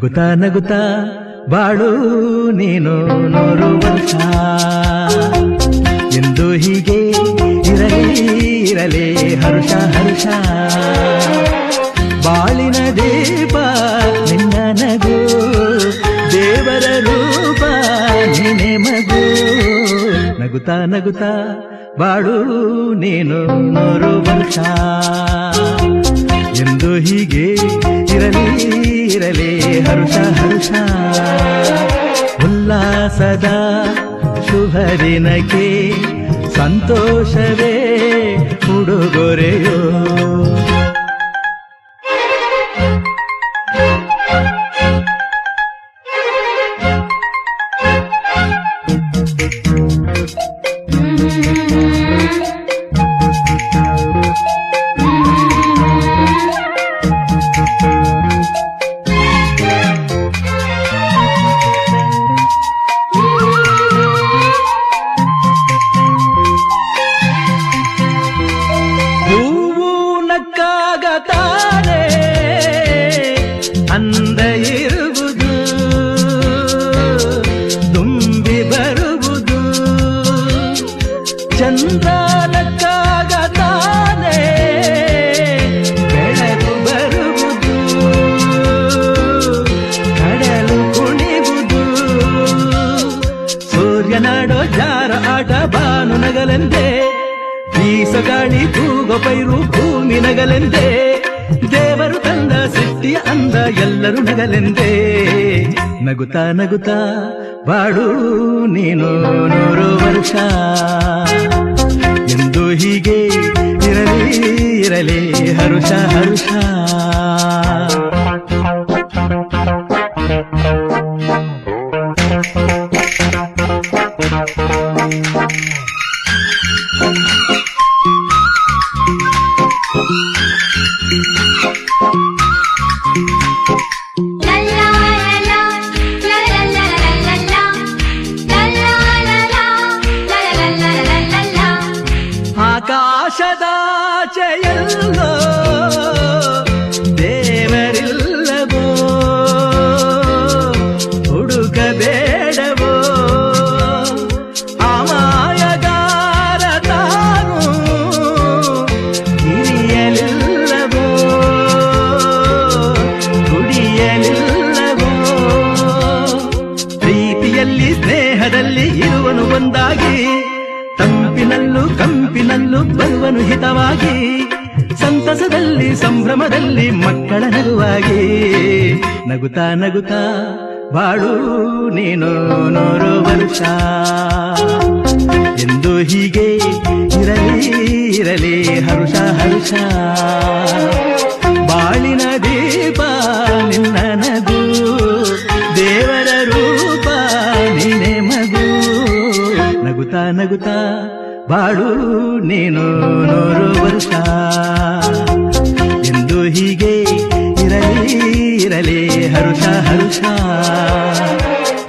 ನಗುತ್ತಾ ನಗುತ್ತಾ ಬಾಳು ನೀನು 100 ವರ್ಷ ಎಂದು ಹೀಗೆ ಇರಲಿ ಇರಲಿ ಹರುಷ ಹರುಷ ಬಾಳಿನ ದೀಪ ನಿನ್ನ ನಗು ದೇವರ ರೂಪ ನಿನ್ನೆ ಮಗು ನಗುತ್ತಾ ನಗುತ್ತಾ ಬಾಳು ನೀನು 100 ವರ್ಷ ಎಂದು ಹೀಗೆ ಇರಲಿ ಇರಲಿ ಹರುಷ ಹರುಷ ಉಲ್ಲಾಸದ ಶುಭ ದಿನಕ್ಕೆ ಸಂತೋಷವೇ ಉಡುಗೊರೆಯೋ ತಾನೆ ಅಂದ ಇರುವುದು ತುಂಬಿ ಬರುವುದು ಚಂದ್ರನಕ್ಕಾಗ ತಾನೆ ಬೆಳಕು ಬರುವುದು ಕಡಲು ಕುಣಿವುದು ಸೂರ್ಯನಾಡೋ ಜಾರ ಆಟ ಬಾನು ನಗಲೆಂದೇ ಬೀಸ ಗಾಳಿ ತೂಗೋ ಪೈರು ಭೂಮಿ ನಗಲೆಂದೇ ದೇವರು ತಂದ ಸೃಷ್ಟಿಯ ಅಂದ ಎಲ್ಲರೂ ನಗಲೆಂದೇ ನಗುತ್ತಾ ನಗುತ್ತಾ ಬಾಳು ನೀನು 100 ವರ್ಷ ಎಂದು ಹೀಗೆ ಇರಲಿ ಇರಲಿ ಹರುಷ ಹರುಷ ಆಕಾಶದಾಚೆಯಲ್ಲೋ ದೇವರಿಲ್ಲವೋ ಹುಡುಕಬೇಡವೋ ಅಮಾಯಗಾರ ತಾನು ಹಿರಿಯಲಿಲ್ಲವೋ ಕುಡಿಯಲಿಲ್ಲವೋ ಪ್ರೀತಿಯಲ್ಲಿ ಸ್ನೇಹದಲ್ಲಿ ಇರುವನು ಒಂದಾಗಿ ತಂಪಿನಲ್ಲೂ ಕಂಪಿನಲ್ಲೂ ಬರುವನು ಹಿತವಾಗಿ ಸಂತಸದಲ್ಲಿ ಸಂಭ್ರಮದಲ್ಲಿ ಮಕ್ಕಳ ನಗುವಾಗಿ ನಗುತ್ತಾ ನಗುತ್ತಾ ಬಾಳು ನೀನು 100 ವರ್ಷ ಎಂದು ಹೀಗೆ ಇರಲಿ ಇರಲಿ ಹರುಷ ಹರುಷ ಬಾಳಿನ ದೀಪ ನಿನ್ನ ನಗು ದೇವರ ರೂಪ ನಿನ್ನೆ ಮಗು ನಗುತ್ತಾ ನಗುತ್ತಾ ಬಾಳು ನೀನು 100 ವರ್ಷ ಎಂದು ಹೀಗೆ ಇರಲಿ ಇರಲಿ ಹರುಷ ಹರುಷ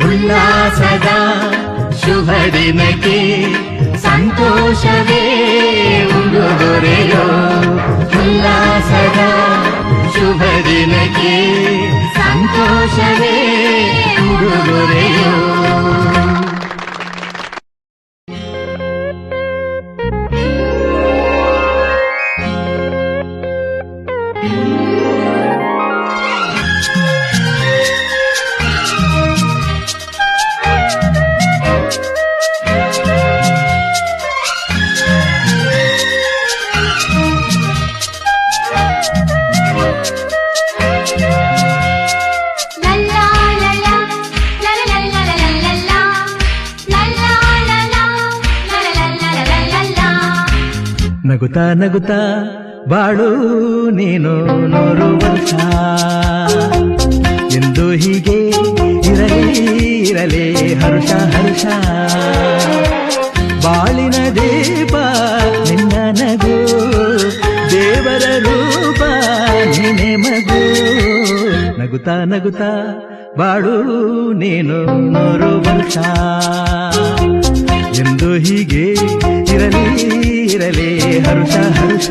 ಉಲ್ಲಾಸದ ಶುಭ ದಿನಕ್ಕೆ ಸಂತೋಷವೇ ಉಡುಗೊರೆಯೋ ಉಲ್ಲಾಸದ ಶುಭ ದಿನಕ್ಕೆ ಸಂತೋಷವೇ ಉಡುಗೊರೆಯೋ ನಗುತ್ತಾ ನಗುತ್ತಾ ಬಾಳು ನೀನು 100 ವರ್ಷ ಎಂದು ಹೀಗೆ ಇರಲಿ ಇರಲಿ ಹರುಷ ಹರುಷ ಬಾಳಿನ ದೀಪ ನಿನ್ನ ನಗು ದೇವರ ರೂಪ ನಿನ್ನೆ ಮಗು ನಗುತ್ತಾ ನಗುತ್ತಾ ಬಾಳು ನೀನು 100 ವರ್ಷ ಎಂದು ಹೀಗೆ ಇರಲಿ ಇರಲಿ ಹರುಷ ಹರುಷ